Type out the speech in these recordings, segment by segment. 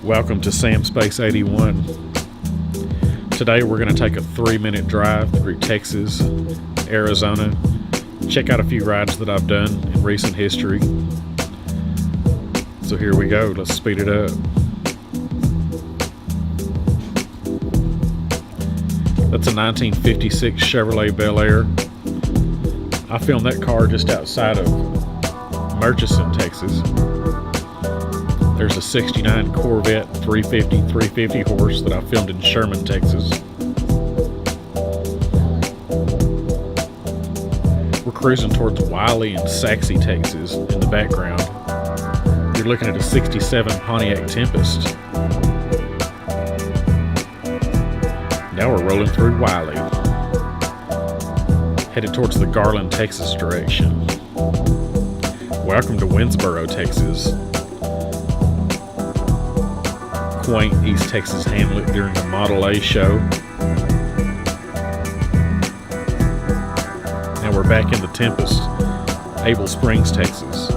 Welcome to Samspace81. Today we're going to take a 3-minute drive through Texas, Arizona, check out a few rides that I've done in recent history. So here we go, let's speed it up. That's a 1956 Chevrolet Bel Air. I filmed that car just outside of Murchison, Texas. There's a 69 Corvette 350 horse that I filmed in Sherman, Texas. We're cruising towards Wiley and Saxe, Texas in the background. You're looking at a 67 Pontiac Tempest. Now we're rolling through Wiley, headed towards the Garland, Texas direction. Welcome to Winsboro, Texas. Quaint East Texas hamlet during the Model A show. Now we're back in the Tempest, Able Springs, Texas.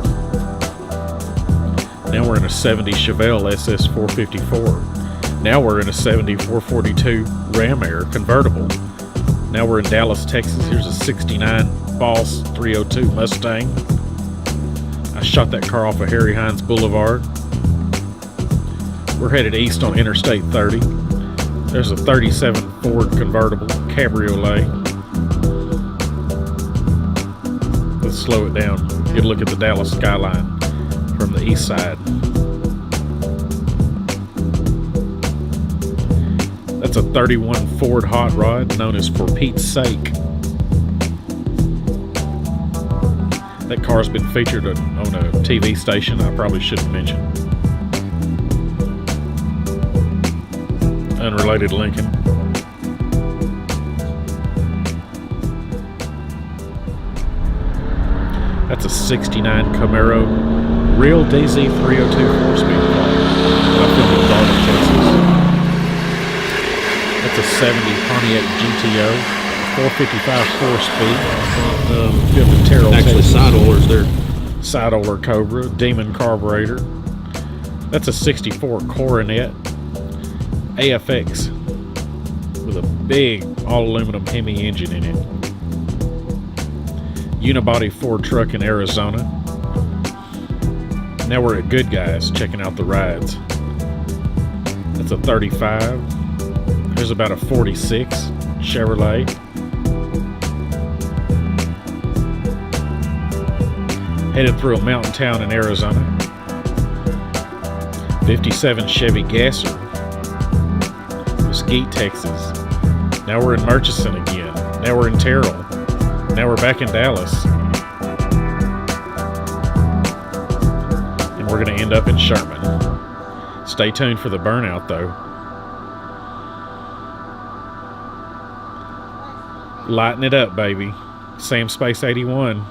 Now we're in a 70 Chevelle SS 454. Now we're in a 70 442 Ram Air convertible. Now we're in Dallas, Texas. Here's a 69 Boss 302 Mustang. I shot that car off of Harry Hines Boulevard. We're headed east on Interstate 30. There's a 37 Ford convertible cabriolet. Let's slow it down. Get a look at the Dallas skyline from the east side. That's a 31 Ford hot rod known as For Pete's Sake. That car's been featured on a TV station I probably shouldn't mention. Unrelated Lincoln. That's a 69 Camaro Real DZ 302 4-speed car. I filmed in Garland, Texas. That's a 70 Pontiac GTO 455 4-speed. Filmed in Terrell, actually Texas. side oilers there. Side oiler Cobra, Demon carburetor. That's a 64 Coronet AFX with a big all-aluminum Hemi engine in it. Unibody Ford truck in Arizona. Now we're at Good Guys checking out the rides. That's a 35. There's about a 46 Chevrolet. Headed through a mountain town in Arizona. 57 Chevy Gasser. Mesquite, Texas. Now we're in Murchison again. Now we're in Terrell. Now we're back in Dallas. And we're going to end up in Sherman. Stay tuned for the burnout, though. Lighten it up, baby. Samspace81.